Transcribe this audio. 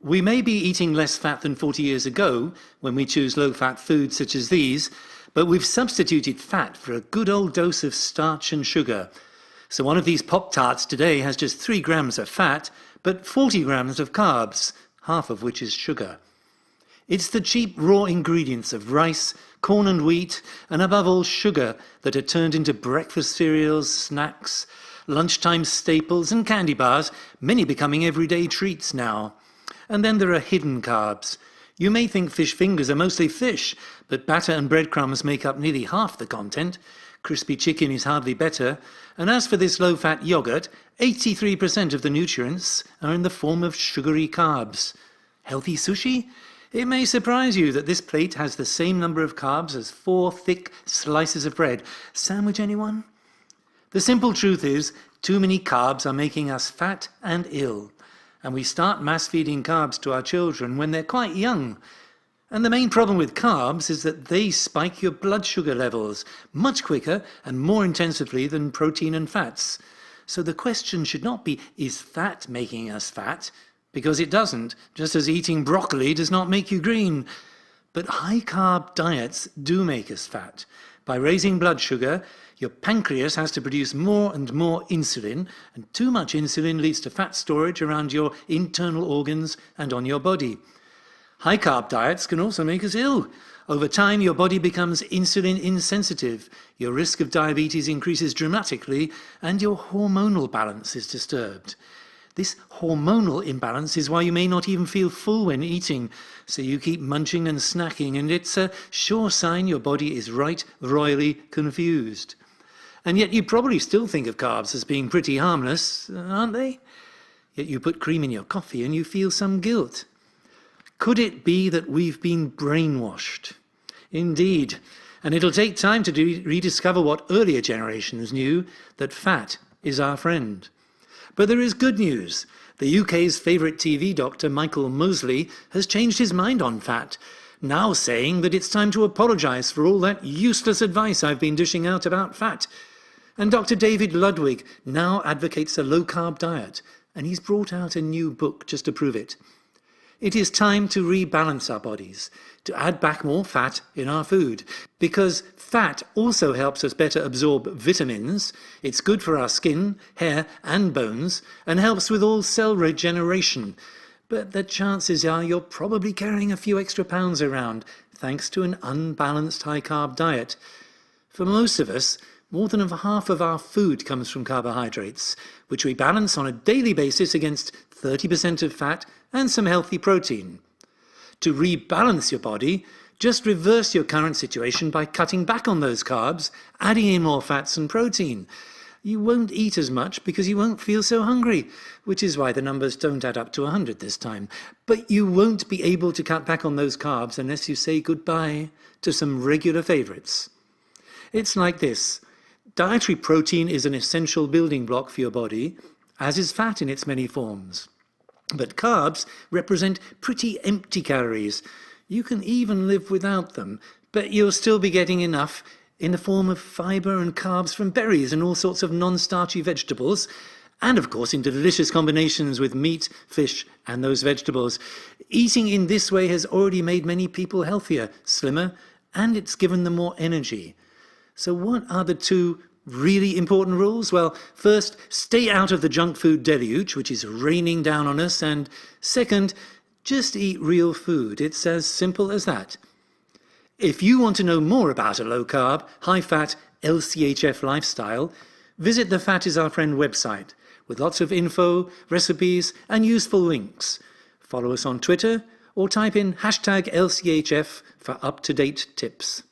We may be eating less fat than 40 years ago when we choose low-fat foods such as these, but we've substituted fat for a good old dose of starch and sugar. So one of these Pop-Tarts today has just 3 grams of fat, but 40 grams of carbs, half of which is sugar. It's the cheap raw ingredients of rice, corn and wheat, and above all sugar that are turned into breakfast cereals, snacks, lunchtime staples and candy bars, many becoming everyday treats now. And then there are hidden carbs. You may think fish fingers are mostly fish, but batter and breadcrumbs make up nearly half the content. Crispy chicken is hardly better. And as for this low-fat yogurt, 83% of the nutrients are in the form of sugary carbs. Healthy sushi? It may surprise you that this plate has the same number of carbs as 4 thick slices of bread. Sandwich, anyone? The simple truth is, too many carbs are making us fat and ill. And we start mass-feeding carbs to our children when they're quite young. And the main problem with carbs is that they spike your blood sugar levels much quicker and more intensively than protein and fats. So the question should not be, is fat making us fat? Because it doesn't, just as eating broccoli does not make you green. But high-carb diets do make us fat. By raising blood sugar, your pancreas has to produce more and more insulin, and too much insulin leads to fat storage around your internal organs and on your body. High-carb diets can also make us ill. Over time, your body becomes insulin insensitive, your risk of diabetes increases dramatically, and your hormonal balance is disturbed. This hormonal imbalance is why you may not even feel full when eating, so you keep munching and snacking, and it's a sure sign your body is right royally confused. And yet you probably still think of carbs as being pretty harmless, aren't they? Yet you put cream in your coffee and you feel some guilt. Could it be that we've been brainwashed? Indeed, and it'll take time to rediscover what earlier generations knew, that fat is our friend. But there is good news. The UK's favourite TV doctor, Michael Mosley, has changed his mind on fat, now saying that it's time to apologise for all that useless advice I've been dishing out about fat. And Dr. David Ludwig now advocates a low-carb diet, and he's brought out a new book just to prove it. It is time to rebalance our bodies, to add back more fat in our food, because fat also helps us better absorb vitamins, it's good for our skin, hair and bones, and helps with all cell regeneration. But the chances are you're probably carrying a few extra pounds around, thanks to an unbalanced high-carb diet. For most of us, more than half of our food comes from carbohydrates, which we balance on a daily basis against 30% of fat and some healthy protein. To rebalance your body, just reverse your current situation by cutting back on those carbs, adding in more fats and protein. You won't eat as much because you won't feel so hungry, which is why the numbers don't add up to 100 this time. But you won't be able to cut back on those carbs unless you say goodbye to some regular favourites. It's like this. Dietary protein is an essential building block for your body, as is fat in its many forms. But carbs represent pretty empty calories. You can even live without them, but you'll still be getting enough in the form of fibre and carbs from berries and all sorts of non-starchy vegetables, and of course in delicious combinations with meat, fish and those vegetables. Eating in this way has already made many people healthier, slimmer, and it's given them more energy. So what are the 2 really important rules? Well, first, stay out of the junk food deluge, which is raining down on us, and second, just eat real food. It's as simple as that. If you want to know more about a low-carb, high-fat LCHF lifestyle, visit the Fat Is Our Friend website with lots of info, recipes and useful links. Follow us on Twitter or type in #LCHF for up-to-date tips.